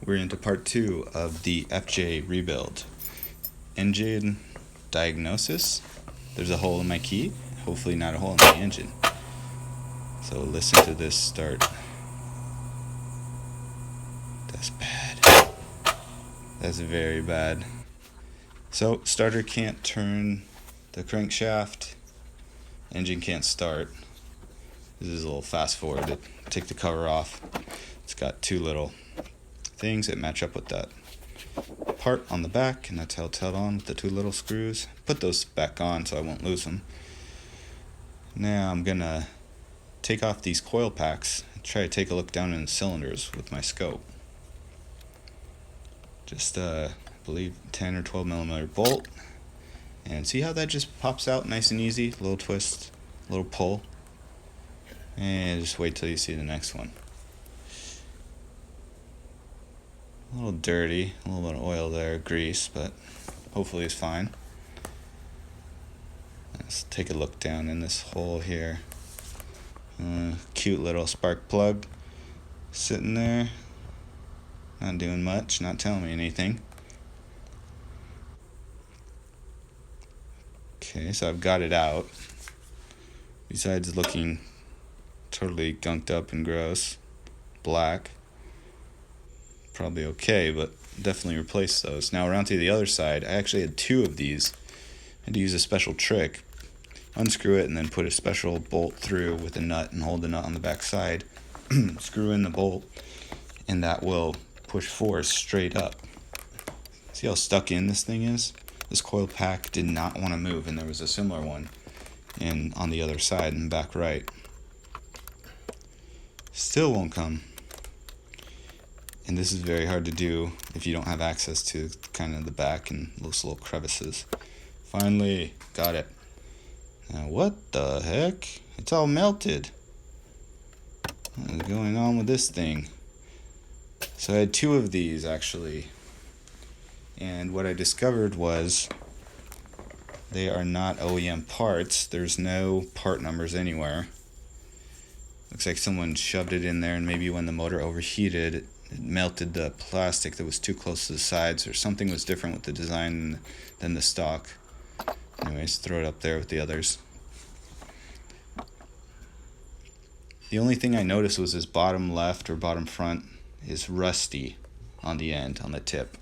We're into part 2 of the FJ rebuild. Engine diagnosis. There's a hole in my key, hopefully not a hole in the engine. So listen to this start. That's bad. That's very bad. So starter can't turn the crankshaft, engine can't start. This is a little fast forward. Take the cover off. It's got two little things that match up with that part on the back, and that's how it's held on with the two little screws. Put those back on so I won't lose them. Now I'm gonna take off these coil packs and try to take a look down in the cylinders with my scope. Just I believe 10 or 12 millimeter bolt, and see how that just pops out nice and easy. A little twist, a little pull, and just wait till you see the next one. A little dirty, a little bit of oil there, grease, but hopefully it's fine. Let's take a look down in this hole here. Cute little spark plug sitting there, not doing much, not telling me anything. Okay, so I've got it out. Besides looking totally gunked up and gross, black, probably okay, but definitely replace those. Now around to the other side, I actually had two of these. I had to use a special trick. Unscrew it and then put a special bolt through with a nut and hold the nut on the back side. Screw in the bolt, and that will push force straight up. See how stuck in this thing is? This coil pack did not want to move, and there was a similar one on the other side in the back right. Still won't come. And this is very hard to do if you don't have access to kind of the back and those little crevices. Finally, got it. Now what the heck? It's all melted. What is going on with this thing? So I had two of these actually. And what I discovered was they are not OEM parts. There's no part numbers anywhere. Looks like someone shoved it in there, and maybe when the motor overheated, it melted the plastic that was too close to the sides, or something was different with the design than the stock. Anyways, throw it up there with the others. The only thing I noticed was this bottom left or bottom front is rusty on the end, on the tip.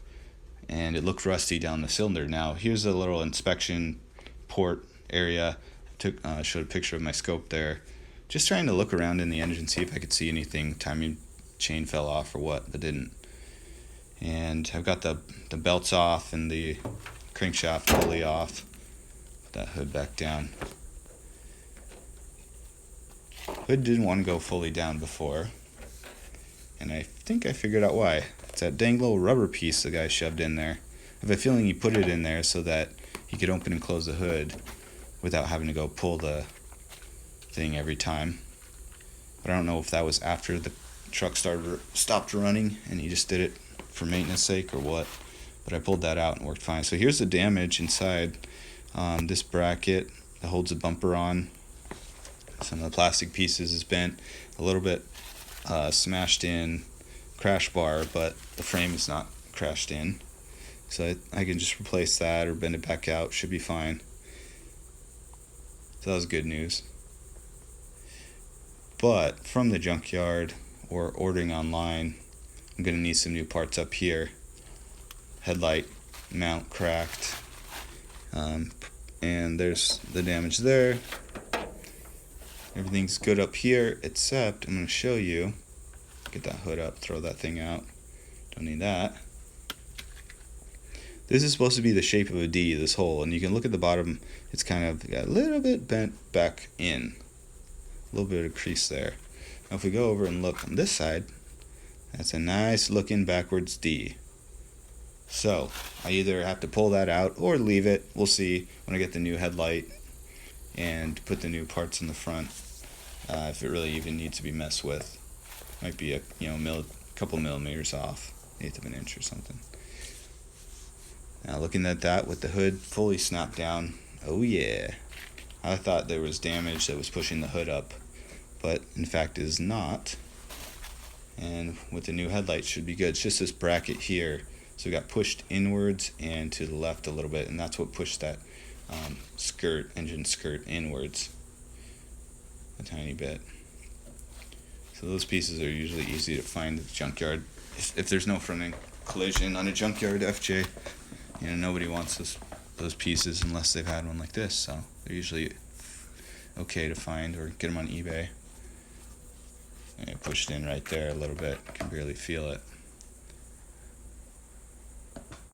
And it looked rusty down the cylinder. Now, here's a little inspection port area. Showed a picture of my scope there. Just trying to look around in the engine, see if I could see anything. Timing chain fell off or what, but didn't. And I've got the belts off and the crankshaft fully off. Put that hood back down. Hood didn't want to go fully down before, and I think I figured out why. It's that dang little rubber piece the guy shoved in there. I have a feeling he put it in there so that he could open and close the hood without having to go pull the thing every time. But I don't know if that was after the truck stopped running and he just did it for maintenance sake or what. But I pulled that out and worked fine. So here's the damage inside. This bracket that holds the bumper on. Some of the plastic pieces is bent, a little bit smashed in crash bar, but the frame is not crashed in. So I can just replace that or bend it back out. Should be fine. So that was good news. But from the junkyard or ordering online, I'm going to need some new parts up here. Headlight mount cracked. And there's the damage there. Everything's good up here, except I'm going to show you. Get that hood up, throw that thing out. Don't need that. This is supposed to be the shape of a D, this hole, and you can look at the bottom. It's kind of got a little bit bent back in. A little bit of crease there. Now if we go over and look on this side, that's a nice looking backwards D. So I either have to pull that out or leave it. We'll see when I get the new headlight and put the new parts in the front. If it really even needs to be messed with. Might be a couple millimeters off, 1/8 of an inch or something. Now looking at that with the hood fully snapped down, oh yeah. I thought there was damage that was pushing the hood up, but in fact is not. and with the new headlight should be good. It's just this bracket here, so it got pushed inwards and to the left a little bit, and that's what pushed that engine skirt inwards a tiny bit. So those pieces are usually easy to find at the junkyard. If there's no front end collision on a junkyard FJ, nobody wants those pieces unless they've had one like this, so they're usually okay to find, or get them on eBay. And I pushed in right there a little bit, can barely feel it.